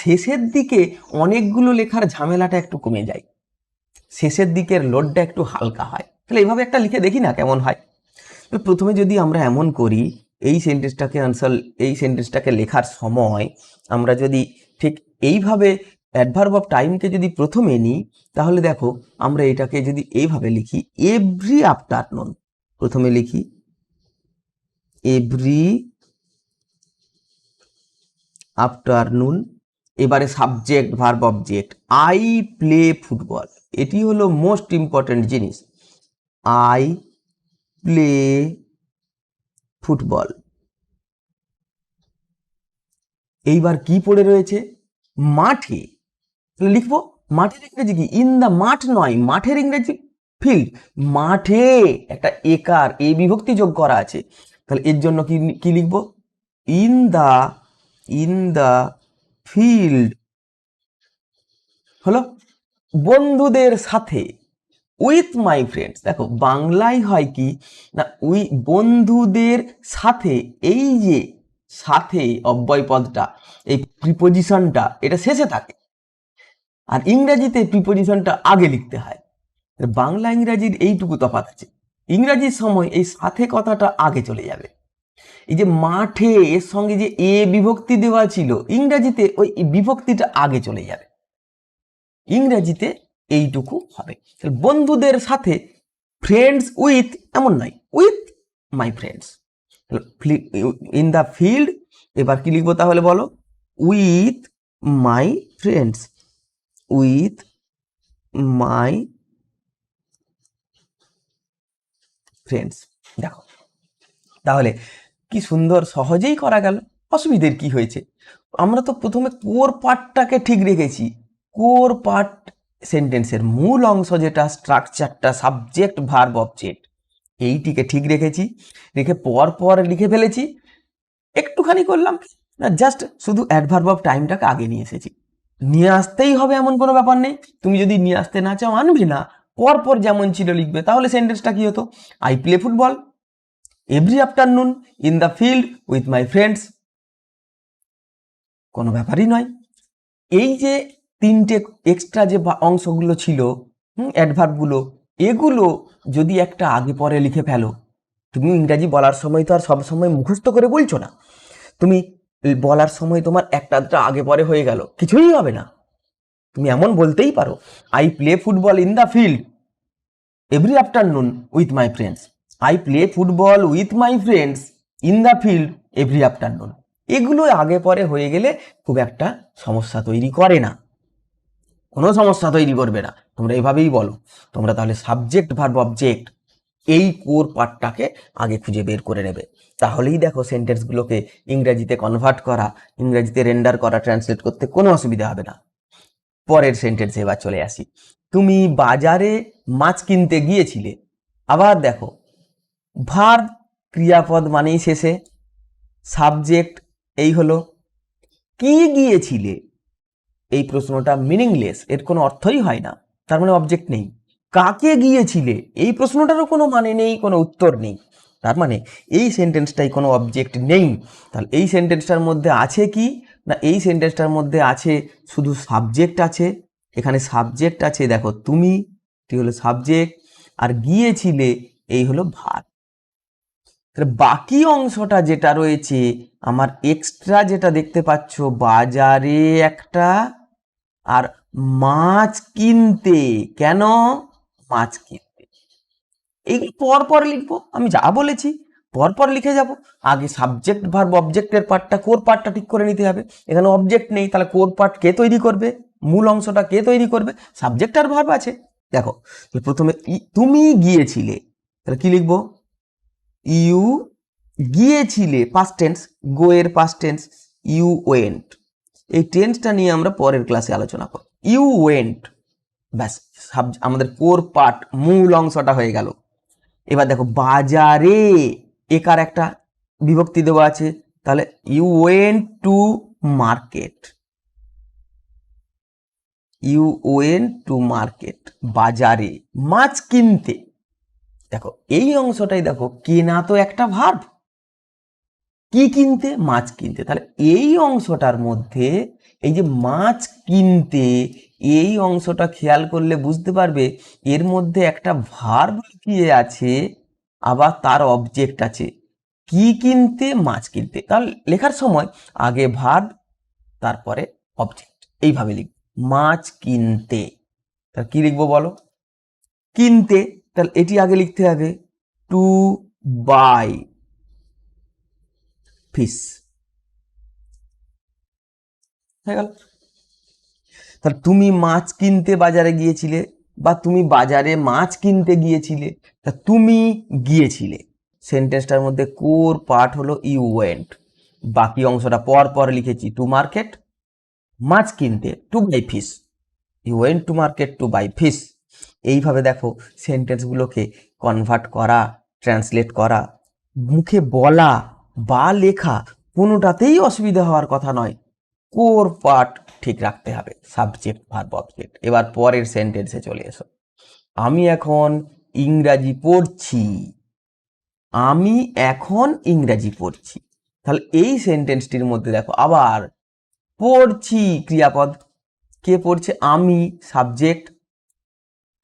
শেষের দিকে অনেকগুলো লেখার ঝামেলাটা একটু কমে যায়, শেষের দিকের লোডটা একটু হালকা হয়। তাহলে এইভাবে একটা লিখে দেখি না কেমন হয়। প্রথমে যদি আমরা এমন করি, এই সেন্টেন্সটাকে লেখার সময় আমরা যদি ঠিক এইভাবে অ্যাডভার্ব অফ টাইমকে যদি প্রথমে নিই, তাহলে দেখো আমরা এটাকে যদি এইভাবে লিখি, এভরি আফটারনুন, প্রথমে লিখি এভরি আফটারনুন। এবারে subject verb object, I play football, এটি হলো মোস্ট ইম্পর্টেন্ট জিনিস। I play football. এইবার কি পড়ে রয়েছে? মাঠে, লিখবো মাঠের ইংরেজি কি? ইন দা মাঠ নয়, মাঠের ইংরেজি ফিল্ড। মাঠে একটা একার, এ বিভক্তি যোগ করা আছে, তাহলে এর জন্য কি কি লিখবো? In the field. হলো বন্ধুদের সাথে, উইথ মাই ফ্রেন্ডস। দেখো বাংলায় হয় কি না, বন্ধুদের সাথে, এই যে সাথে অব্যয় পদটা, এই প্রিপোজিশনটা এটা শেষে থাকে, আর ইংরেজিতে প্রিপোজিশনটা আগে লিখতে হয়। বাংলা ইংরাজির এইটুকু তফাৎ আছে, ইংরাজির সময় এই সাথে কথাটা আগে চলে যাবে। এই যে মাঠে এর সঙ্গে যে এ বিভক্তি দেওয়া ছিল, ইংরাজিতে ওই বিভক্তিটা আগে চলে যাবে, ইংরেজিতে এইটুকু হবে। বন্ধুদের সাথে, ফ্রেন্ডস উইথ এমন নয়, with my friends. In the field, এবার কি লিখবো তাহলে বলো? With my friends, with my friends. দেখো তাহলে কি সুন্দর, সহজেই করা গেল। অসুবিধের কি হয়েছে? আমরা তো প্রথমে কোর পার্টটাকে ঠিক রেখেছি। কোর পার্ট সেন্টেন্সের মূল অংশ যেটা, স্ট্রাকচারটা, সাবজেক্ট ভার্ব অবজেক্ট, এইটিকে ঠিক রেখেছি, রেখে পর পর লিখে ফেলেছি। একটুখানি করলাম না, জাস্ট শুধু অ্যাডভার্ব অফ টাইমটাকে আগে নিয়ে এসেছি। নিয়ে আসতেই হবে এমন কোনো ব্যাপার নেই, তুমি যদি নিয়ে আসতে না চাও আনবে না, পর পর যেমন ছিল লিখবে। তাহলে সেন্টেন্সটা কি হতো? I play football every afternoon in the filled with my friends. কোনো ব্যাপারই নয়। এই যে তিনটে এক্সট্রা যে অংশগুলো ছিল, অ্যাডভার্বগুলো, এগুলো যদি একটা আগে পরে লিখে ফেলো, তুমি ইংরাজি বলার সময় তো আর সব সময় মুখস্থ করে বলছো না, তুমি বলার সময় তোমার একটা আগে পরে হয়ে গেল, কিছুই হবে না। তুমি এমন বলতেই পারো, I play football in the field every afternoon with my friends. I play football with my friends in the field every afternoon. এগুলো আগে পরে হয়ে গেলে খুব একটা সমস্যা তৈরি করে না, কোনো সমস্যা তৈরি করবে না। তোমরা এভাবেই বলো। তোমরা তাহলে সাবজেক্ট ভার্ব অবজেক্ট এই কোর পার্টটাকে আগে খুঁজে বের করে নেবে। তাহলেই দেখো সেন্টেন্সগুলোকে ইংরেজিতে কনভার্ট করা, ইংরেজিতে রেন্ডার করা, ট্রান্সলেট করতে কোনো অসুবিধা হবে না। পরের সেন্টেন্সে এবার চলে আসি। তুমি বাজারে মাছ কিনতে গিয়েছিলে। আবার দেখো, ভার্ব ক্রিয়াপদ মানেই শেষে, সাবজেক্ট এই হলো। কি গিয়েছিলে, এই প্রশ্নটা মিনিংলেস, এর কোনো অর্থই হয় না, তার মানে অবজেক্ট নেই। কাকে গিয়েছিলে, এই প্রশ্নটারও কোনো মানে নেই, কোনো উত্তর নেই, তার মানে এই সেন্টেন্সটাই কোনো অবজেক্ট নেই। তাহলে এই সেন্টেন্সটার মধ্যে আছে কি না, এই সেন্টেন্সটার মধ্যে আছে শুধু সাবজেক্ট আছে। এখানে সাবজেক্ট আছে, দেখো তুমি, এটি হলো সাবজেক্ট, আর গিয়েছিলে এই হলো ভার্ব। তাহলে বাকি অংশটা যেটা রয়েছে আমার এক্সট্রা, যেটা দেখতে পাচ্ছ, বাজারে একটা, আর মাছ কিনতে, কেন মাছ কিনতে, এইগুলো পর পর লিখবো। আমি যা বলেছি পর পর লিখে যাব। আগে সাবজেক্ট ভার্ব অবজেক্টের পার্টটা, কোর পার্টটা ঠিক করে নিতে হবে। এখানে অবজেক্ট নেই, তাহলে কোর পার্ট কে তৈরি করবে, মূল অংশটা কে তৈরি করবে? সাবজেক্ট আর ভার্ব আছে। দেখো প্রথমে তুমি গিয়েছিলে, তাহলে কি লিখবো? ইউ গিয়েছিলে, পাস্ট টেন্স, গো এর পাস্ট টেন্স, ইউ ওয়েন্ট। এই টেন্সটা নিয়ে আমরা পরের ক্লাসে আলোচনা করব। ইউ ওয়েন্ট, ব্যাস আমাদের কোর পার্ট, মূল অংশটা হয়ে গেল। এবার দেখো বাজারে একার একটা বিভক্তি দেওয়া আছে, তাহলে you went to market, you went to market, বাজারে মাছ কিনতে। দেখো এই অংশটাই দেখো, কেনা তো একটা ভার্ব, কি কিনতে, মাছ কিনতে। তাহলে এই অংশটার মধ্যে এই যে মাছ কিনতে, এই অংশটা খেয়াল করলে বুঝতে পারবে এর মধ্যে একটা ভার্ব লুকিয়ে আছে, আবার তার অবজেক্ট আছে। কি কিনতে, মাছ কিনতে। তাহলে লেখার সময় আগে ভার্ব, তারপরে অবজেক্ট, এইভাবে লিখব। মাছ কিনতে, তাহলে কি লিখবো বলো? কিনতে, তাহলে এটি আগে লিখতে হবে, টু বাই ফিশ, হয়ে গেল। তাহলে তুমি মাছ কিনতে বাজারে গিয়েছিলে, বা তুমি বাজারে মাছ কিনতে গিয়েছিলে, তা তুমি গিয়েছিলে। সেন্টেন্সটার মধ্যে কোর পার্ট হলো ইউ ওয়েন্ট, বাকি অংশটা পর পর লিখেছি, টু মার্কেট, মাছ কিনতে, to buy fish, you went to market to buy fish. এইভাবে দেখো সেন্টেন্সগুলোকে কনভার্ট করা, ট্রান্সলেট করা, মুখে বলা বা লেখা কোনোটাতেই অসুবিধা হওয়ার কথা নয়। কোর পার্ট ঠিক রাখতে হবে, সাবজেক্ট ভার্ব অবজেক্ট। এবার পরের সেন্টেন্সে চলে এসো। আমি এখন ইংরাজি পড়ছি, আমি এখন ইংরাজি পড়ছি। তাহলে এই সেন্টেন্সটির মধ্যে দেখো আবার পড়ছি ক্রিয়াপদ, কে পড়ছে? আমি, সাবজেক্ট,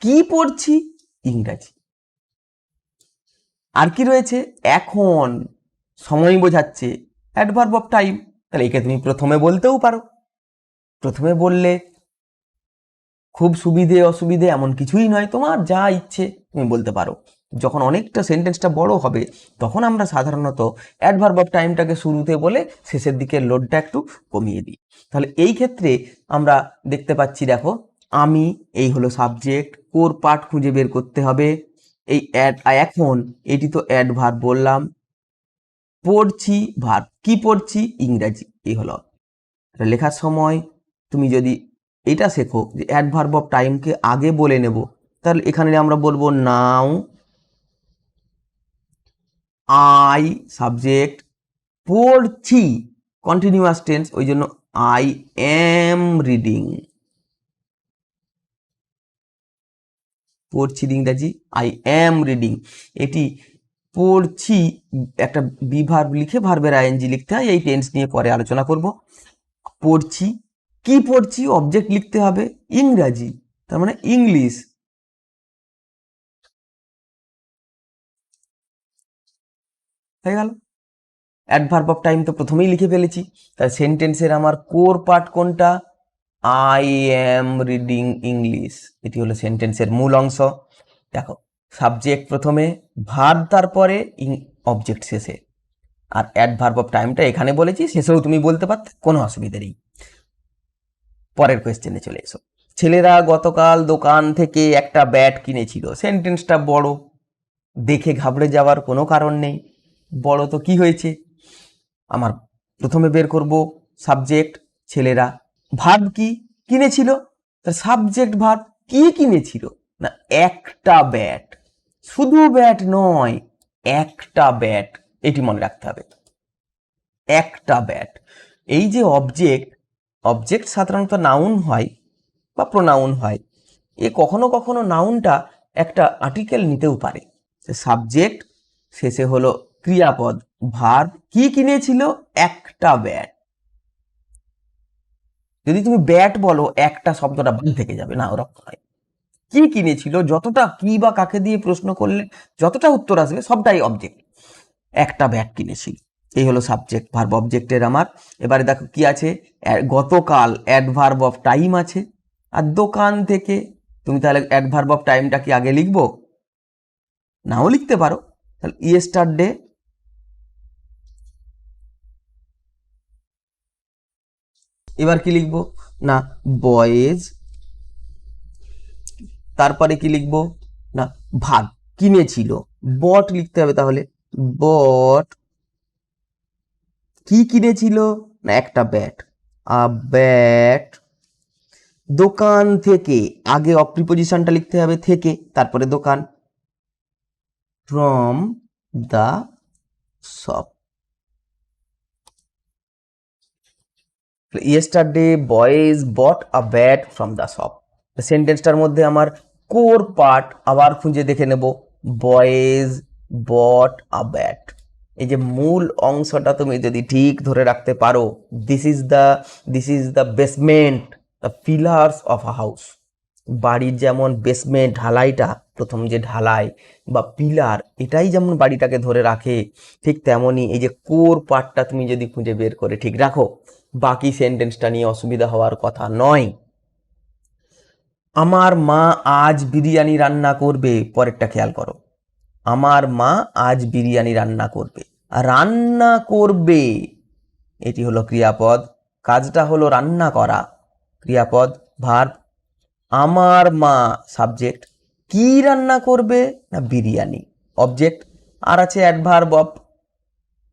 কি পড়ছি? ইংরাজি। আর কি রয়েছে? এখন, সময় বোঝাচ্ছে, অ্যাডভার্ব অফ টাইম। তাহলে একে তুমি প্রথমে বলতেও পারো। প্রথমে বললে খুব সুবিধে অসুবিধে এমন কিছুই নয়, তোমার যা ইচ্ছে তুমি বলতে পারো। যখন অনেকটা সেন্টেন্সটা বড় হবে তখন আমরা সাধারণত অ্যাডভার্ব অফ টাইমটাকে শুরুতে বলে শেষের দিকে লোডটা একটু কমিয়ে দিই। তাহলে এই ক্ষেত্রে আমরা দেখতে পাচ্ছি, দেখো আমি, এই হলো সাবজেক্ট, কোর পার্ট খুঁজে বের করতে হবে। এই এখন এটি তো অ্যাডভার্ব বললাম, পড়ছি ভার্ব, কি পড়ছি ইংরাজি, এই হলো। লেখার সময় তুমি যদি এটা শেখো যে অ্যাডভার্ব অফ টাইমকে আগে বলে নেব, তাহলে এখানে আমরা বলবো নাও আই সাবজেক্ট, পড়ছি কন্টিনিউয়াস টেন্স, ওই জন্য আই এম রিডিং। পড়ছি ইংরাজি আই এম রিডিং। এটি পড়ছি একটা বি ভার্ব লিখে ভার্বের আইএনজি লিখতে হয়, এই টেন্স নিয়ে পরে আলোচনা করব। পড়ছি, কি পড়ছি অবজেক্ট লিখতে হবে ইংরাজি, তার মানে ইংলিশ। হয়ে গেল। অ্যাডভার্ব অফ টাইম তো প্রথমেই লিখে ফেলেছি, তাই সেন্টেন্সের আমার কোর পার্ট কোনটা, আই এম রিডিং ইংলিশ, এটি হলো সেন্টেন্সের মূল অংশ। দেখো সাবজেক্ট প্রথমে, ভার্ব তারপরে, অবজেক্ট শেষে। আর অ্যাডভার্ব অফ টাইমটা এখানে বলেছি, শেষেও তুমি বলতে পারতে, কোনো অসুবিধা নেই। পরের কোয়েশ্চেনে চলে এসো। ছেলেরা গতকাল দোকান থেকে একটা ব্যাট কিনেছিল। সেন্টেন্সটা বড়, দেখে ঘাবড়ে যাওয়ার কোনো কারণ নেই। বড় তো কি হয়েছে, আমার প্রথমে বের করব সাবজেক্ট ছেলেরা, ভার্ব কি কিনেছিল, তার সাবজেক্ট ভার্ব, কি কিনেছিল না একটা ব্যাট, শুধু ব্যাট নয় একটা ব্যাট, এটি মনে রাখতে হবে, একটা ব্যাট। এই যে অবজেক্ট, অবজেক্ট সাধারণত নাউন হয় বা প্রোনাউন হয়, এ কখনো কখনো নাউনটা একটা আর্টিকেল নিতেও পারে। সাবজেক্ট শেষে হলো ক্রিয়াপদ ভার্ব, কি কিনেছিল একটা ব্যাট। যদি তুমি ব্যাট বলো একটা শব্দটা বাদ থেকে যাবে, না ওরকম নয়। কি কিনেছিল, যতটা কি বা কাকে দিয়ে প্রশ্ন করলে যতটা উত্তর আসবে সবটাই অবজেক্ট। একটা ব্যাট কিনেছিল, এই হলো সাবজেক্ট ভার্ব অবজেক্টের আমার। এবারে দেখো কি আছে, গতকাল অ্যাডভার্ব অফ টাইম আছে, আর দোকান থেকে, তুমি তাহলে অ্যাডভার্ব অফ টাইমটা কি আগে লিখবো, নাও লিখতে পারো। তাহলে ইয়েস্টারডে, এবার কি লিখবো না বয়েজ, তারপরে কি লিখবো না ভাগ, কিনেছিল, বট লিখতে হবে, তাহলে বট, কি কিনেছিল না একটা ব্যাট, আ ব্যাট। দোকান থেকে, আগে অপ্রিপোজিশনটা লিখতে হবে থেকে, তারপরে দোকান, from the shop. Yesterday boys bought a bat from the shop. সেন্টেন্সটার মধ্যে আমার কোর পার্ট আবার খুঁজে দেখে নেব, বয়েজ বট আ ব্যাট। এই যে মূল অংশটা তুমি যদি ঠিক ধরে রাখতে পারো, this is the basement, the pillars of a house. বাড়ির যেমন বেসমেন্ট ঢালাইটা, প্রথম যে ঢালাই বা পিলার, এটাই যেমন বাড়িটাকে ধরে রাখে, ঠিক তেমনই এই যে কোর পার্টটা তুমি যদি খুঁজে বের করে ঠিক রাখো, বাকি সেন্টেন্সটা নিয়ে অসুবিধা হওয়ার কথা নয়। আমার মা আজ বিরিয়ানি রান্না করবে, পরেরটা খেয়াল করো, আমার মা আজ বিরিয়ানি রান্না করবে, রান্না করবে এটি হলো ক্রিয়াপদ, কাজটা হলো রান্না করা, ক্রিয়াপদ ভার্ব। আমার মা সাবজেক্ট, কি রান্না করবে না বিরিয়ানি, অবজেক্ট। আর আছে অ্যাডভার্ব অফ,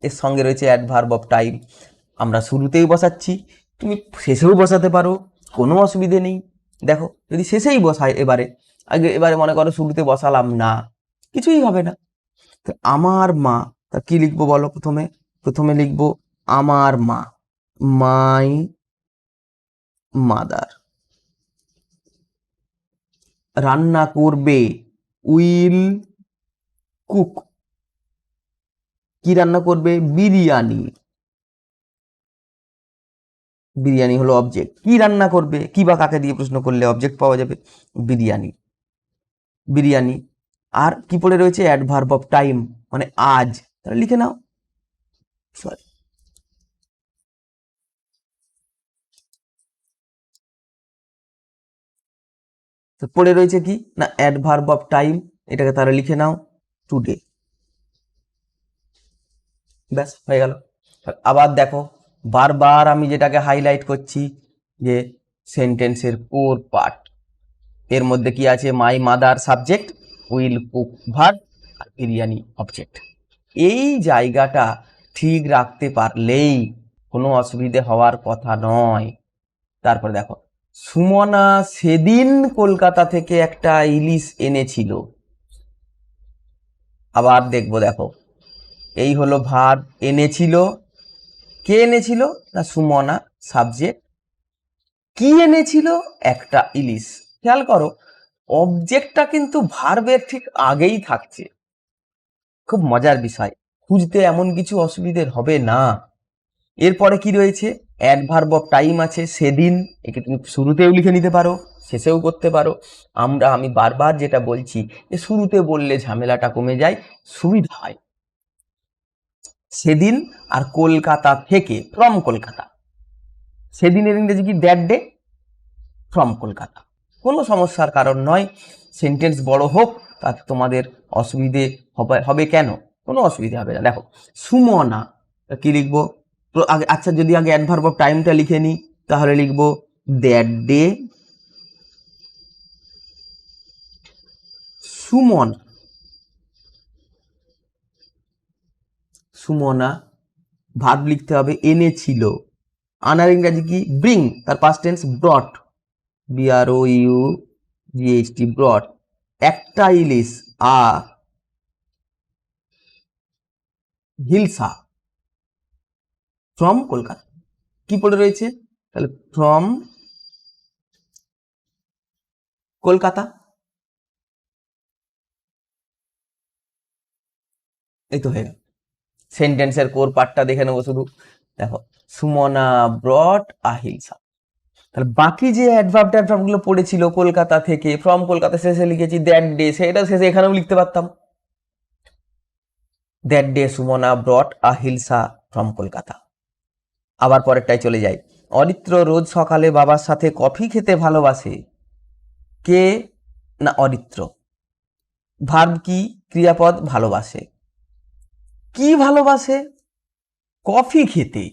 এর সঙ্গে রয়েছে অ্যাডভার্ব অফ টাইম, আমরা শুরুতেই বসাচ্ছি, তুমি শেষেও বসাতে পারো, কোনো অসুবিধে নেই। দেখো যদি শেষেই বসাই, এবারে মনে করো শুরুতে বসালাম না, কিছুই হবে না। তো আমার মা, তা কি লিখবো বলো, প্রথমে প্রথমে লিখবো আমার মা, মাই মাদার। রান্না করবে, উইল কুক, কি রান্না করবে বিরিয়ানি, বিরিয়ানি হলো অবজেক্ট, কি রান্না করবে, কি বা কাকে দিয়ে প্রশ্ন করলে অবজেক্ট পাওয়া যাবে, বিরিয়ানি, বিরিয়ানি। আর কি পড়ে রয়েছে অ্যাডভার্ব অফ টাইম, মানে আজ, তাহলে লিখে নাও সরি, তো পড়ে রয়েছে কি না অ্যাডভার্ব অফ টাইম, এটাকে তারা লিখে নাও টুডে। ব্যাস হয়ে গেল। আবার দেখো বারবার আমি যেটাকে হাইলাইট করছি যে সেন্টেন্সের কোর পার্ট, এর মধ্যে কি আছে my mother subject, will cook verb, আর বিরিয়ানি অবজেক্ট। এই জায়গাটা ঠিক রাখতে পারলেই কোনো অসুবিধে হওয়ার কথা নয়। তারপর দেখো সুমনা সেদিন কলকাতা থেকে একটা ইলিশ এনেছিল। আবার দেখবো, দেখো এই হলো ভার্ব এনেছিল, কে এনেছিল না সুমনা, সাবজেক্ট, কি এনেছিল একটা ইলিশ। খেয়াল করো অবজেক্টটা কিন্তু ভার্বের ঠিক আগেই থাকছে, খুব মজার বিষয়, খুঁজতে এমন কিছু অসুবিধে হবে না। এরপরে কি রয়েছে অ্যাডভার্ব অফ টাইম আছে সেদিন, একে তুমি শুরুতেও লিখে নিতে পারো, শেষেও করতে পারো। আমি বারবার যেটা বলছি যে শুরুতে বললে ঝামেলাটা কমে যায়, সুবিধা হয়। সেদিন আর কলকাতা থেকে, ফ্রম কলকাতা, সেদিনের ইংরেজি কি দ্যাট ডে, ফ্রম কলকাতা। কোনো সমস্যার কারণ নয়, সেন্টেন্স বড় হোক তাতে তোমাদের অসুবিধে হবে কেন, কোনো অসুবিধা হবে না। দেখো সুমনা কি লিখবো আগে, আচ্ছা যদি আগে অ্যাডভার্ব অফ টাইমটা লিখে নিই তাহলে লিখবো that day Sumana, Sumana verb লিখতে হবে এনেছিল, আনার ইংরাজি কি ব্রিং, তার পাস্ট টেন্স ব্রট, BROUGHT ব্রট, একটা ইলিশ হিলসা, ফ্রম কলকাতা। কি পড়ে রয়েছে তাহলে ফ্রম কলকাতা, এই তো হয়ে গেল। সেন্টেন্সের কোর পার্টটা দেখে নেবো শুধু। দেখো সুমনা ব্রট আ হিলসা, তাহলে বাকি যে অ্যাডভার্ব গুলো পড়েছিল কলকাতা থেকে, ফ্রম কলকাতা, শেষে লিখেছি দ্যাট ডে, সেটা শেষে এখানেও লিখতে পারতাম that day Sumana ব্রট a hilsa from Kolkata. আবার পরেরটাই চলে যাই, অরিত্র রোজ সকালে বাবার সাথে কফি খেতে ভালোবাসে। কে না অরিত্র, ভার্ব কি ক্রিয়াপদ ভালোবাসে, কি ভালোবাসে কফি খেতে,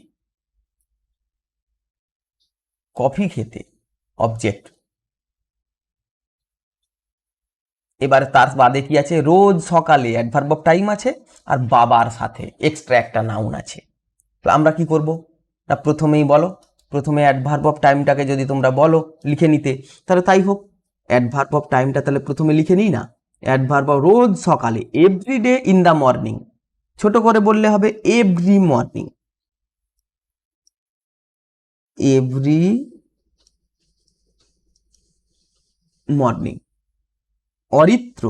কফি খেতে অবজেক্ট। এবারে তার বাদে কি আছে রোজ সকালে অ্যাডভার্ব অফ টাইম আছে, আর বাবার সাথে এক্সট্রা একটা নাউন আছে। তো আমরা কি করব না প্রথমেই বলো, প্রথমে অ্যাডভার্ব অফ টাইমটাকে যদি তোমরা বলো লিখে নিতে তাহলে তাই হোক, অ্যাডভার্ব অফ টাইমটা তাহলে প্রথমে লিখে নিই না। অ্যাডভার্ব অফ রোজ সকালে, every day in the morning, ছোট করে বললে হবে every morning, every morning. Aritra,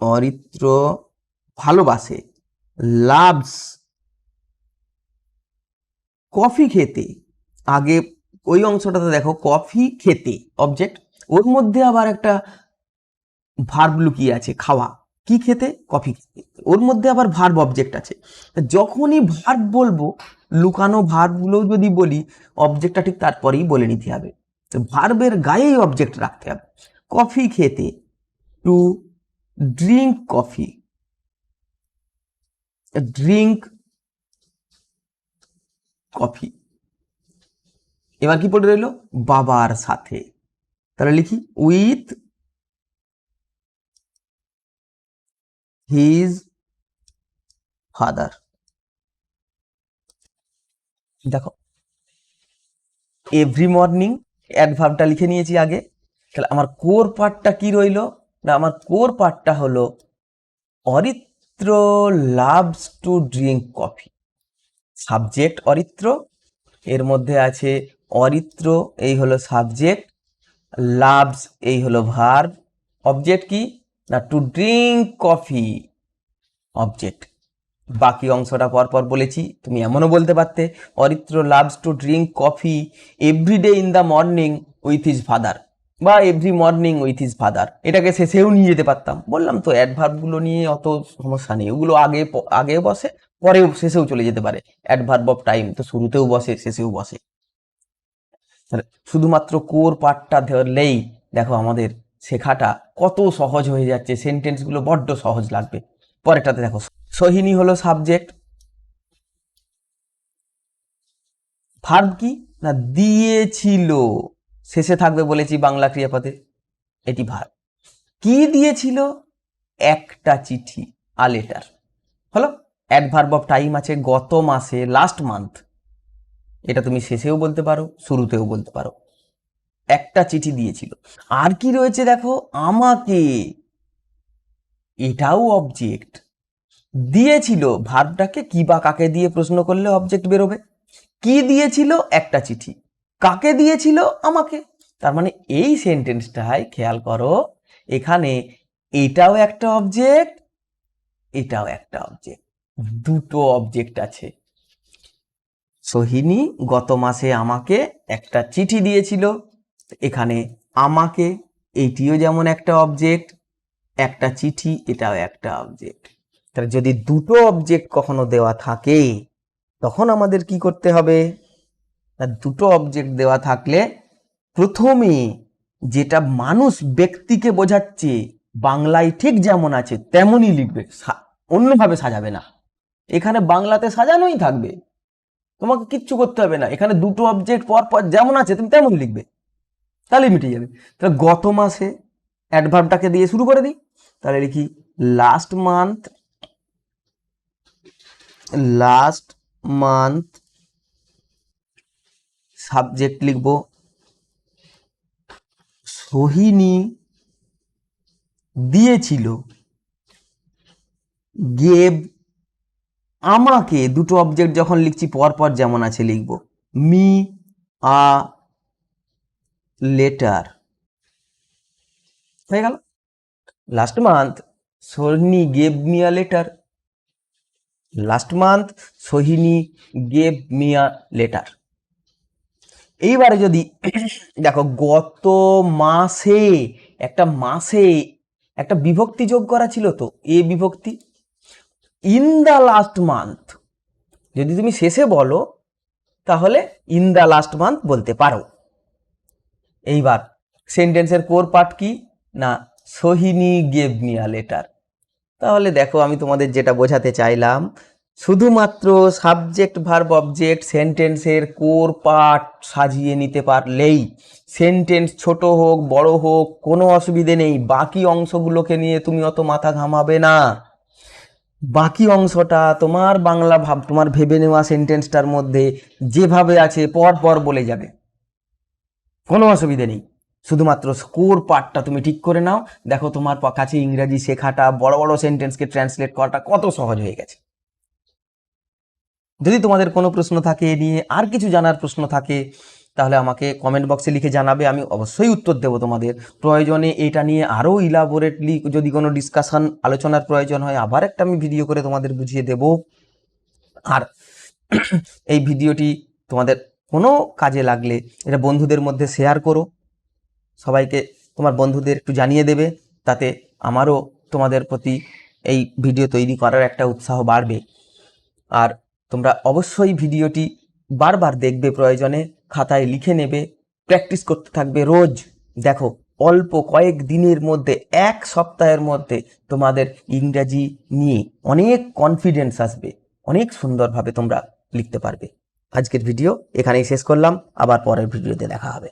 Aritra ভালোবাসে, লাভস কফি খেতে। আগে ওই অংশটাতে দেখো কফি খেতে অবজেক্ট, ওর মধ্যে আবার একটা ভার্ব লুকিয়ে আছে খাওয়া, কি খেতে কফি খেতে, ওর মধ্যে আবার ভার্ব অবজেক্ট আছে। যখনই ভার্ব বলবো লুকানো ভার্বগুলো যদি বলি অবজেক্টটা ঠিক তারপরেই বলে নিতে হবে, তো ভার্বের গায়েই অবজেক্ট রাখতে হবে। কফি খেতে, two drink coffee, drink coffee. এবার কি পড়ে রইল বাবার সাথে, তাহলে লিখি উইথ হিজ ফাদার। দেখো এভরি মর্নিং অ্যাডভার্বটা লিখে নিয়েছি আগে, তাহলে আমার কোর পার্টটা কি রইল না আমার কোর পার্টটা হলো Aritra loves to drink coffee, subject Aritra, এর মধ্যে আছে অরিত্র এই হলো সাবজেক্ট, লাভস এই হলো ভার্ব, অবজেক্ট কি না টু ড্রিঙ্ক কফি অবজেক্ট। বাকি অংশটা পরপর বলেছি, তুমি এমনও বলতে পারতে Aritra loves to drink coffee everyday in the morning with his father, বা every morning with his father, এটাকে শেষেও নিয়ে যেতে পারতাম। বললাম তো অ্যাডভার্বগুলো নিয়ে অত সমস্যা নেই, ওগুলো আগে বসে, পরেও শেষেও চলে যেতে পারে। অ্যাডভার্ব অফ টাইম তো শুরুতেও বসে শেষেও বসে। শুধুমাত্র কোর পার্টটা ধরলেই দেখো আমাদের শেখাটা কত সহজ হয়ে যাচ্ছে, সেন্টেন্সগুলো বড্ড সহজ লাগবে। পরেরটাতে দেখো, সোহিনী হলো সাবজেক্ট, ভার্ব কি না দিয়েছিল, শেষে থাকবে বলেছি বাংলা ক্রিয়াপদে, এটি ভার্ব। কি দিয়েছিল? একটা চিঠি, আ লেটার হলো। অ্যাডভার্ব অফ টাইম আছে গত মাসে, লাস্ট মান্থ, এটা তুমি শেষেও বলতে পারো শুরুতেও বলতে পারো। একটা চিঠি দিয়েছিল। আর কি রয়েছে দেখো, আমাকে, এটাও অবজেক্ট। দিয়েছিল, ভার্বটাকে কি বা কাকে দিয়ে প্রশ্ন করলে অবজেক্ট বেরোবে। কি দিয়েছিল? একটা চিঠি। কাকে দিয়েছিল? আমাকে। তার মানে এই সেন্টেন্সটাই খেয়াল করো, এখানে এটাও একটা অবজেক্ট, এটাও একটা অবজেক্ট, দুটো অবজেক্ট আছে। সোহিনী গত মাসে আমাকে একটা চিঠি দিয়েছিল, এখানে আমাকে, এইটিও যেমন একটা অবজেক্ট, একটা চিঠি এটাও একটা অবজেক্ট। তাহলে যদি দুটো অবজেক্ট কখনো দেওয়া থাকে তখন আমাদের কি করতে হবে? দুটো অবজেক্ট দেওয়া থাকলে প্রথমে যেটা মানুষ ব্যক্তিকে বোঝাচ্ছে বাংলায় ঠিক যেমন আছে তেমনই লিখবে, অন্যভাবে সাজাবে না। এখানে বাংলাতে সাজানোই থাকবে, তোমাকে কিচ্ছু করতে হবে না। এখানে দুটো অবজেক্ট পর পর যেমন আছে তুমি তেমন লিখবে, তাহলে মিটে যাবে। তাহলে গত মাসে অ্যাডভার্বটাকে দিয়ে শুরু করে দিই, তাহলে লিখি last month, last month, subject লিখব সোহিনী দিয়েছিল, গেভ, আমাকে, দুটো অবজেক্ট যখন লিখছি পর পর যেমন আছে লিখব, মি আ লেটার, হয়ে গেল। Last month Sohini gave me a letter, last month Sohini gave me a letter. এইবারে যদি দেখো গত মাসে, একটা মাসে একটা বিভক্তি যোগ করা ছিল তো, এ বিভক্তি, ইন দ্য লাস্ট মান্থ, যদি তুমি শেষে বলো তাহলে ইন দ্য লাস্ট মান্থ বলতে পারো। এইবার সেন্টেন্সের কোর পার্ট কি না Sohini gave me a letter. তাহলে দেখো আমি তোমাদের যেটা বোঝাতে চাইলাম, শুধুমাত্র সাবজেক্ট ভার্ব অবজেক্ট সেন্টেন্সের কোর পার্ট সাজিয়ে নিতে পারলেই সেন্টেন্স ছোট হোক বড় হোক কোনো অসুবিধে নেই। বাকি অংশগুলোকে নিয়ে তুমি অত মাথা ঘামাবে না, বাকি অংশটা তোমার বাংলা ভাব, তোমার ভেবে নেওয়া সেন্টেন্সটার মধ্যে যেভাবে আছে পর পর বলে যাবে, কোনো অসুবিধে নেই। শুধুমাত্র স্কোর পার্টটা তুমি ঠিক করে নাও, দেখো তোমার কাছে ইংরাজি শেখাটা, বড় বড় সেন্টেন্সকে ট্রান্সলেট করাটা কত সহজ হয়ে গেছে। যদি তোমাদের কোনো প্রশ্ন থাকে এ নিয়ে, আর কিছু জানার প্রশ্ন থাকে, তাহলে আমাকে কমেন্ট বক্সে লিখে জানাবে, আমি অবশ্যই উত্তর দেবো তোমাদের। প্রয়োজনে এটা নিয়ে আরও ইলাবোরেটলি যদি কোনো ডিসকাশন আলোচনার প্রয়োজন হয় আবার একটা আমি ভিডিও করে তোমাদের বুঝিয়ে দেব। আর এই ভিডিওটি তোমাদের কোনো কাজে লাগলে এটা বন্ধুদের মধ্যে শেয়ার করো, সবাইকে তোমার বন্ধুদের একটু জানিয়ে দেবে, তাতে আমারও তোমাদের প্রতি এই ভিডিও তৈরি করার একটা উৎসাহ বাড়বে। আর তোমরা অবশ্যই ভিডিওটি বারবার দেখবে, প্রয়োজনে খাতায় লিখে নেবে, প্র্যাকটিস করতে থাকবে রোজ। দেখো অল্প কয়েক দিনের মধ্যে, এক সপ্তাহের মধ্যে তোমাদের ইংরাজি নিয়ে অনেক কনফিডেন্স আসবে, অনেক সুন্দরভাবে তোমরা লিখতে পারবে। আজকের ভিডিও এখানেই শেষ করলাম, আবার পরের ভিডিওতে দেখা হবে।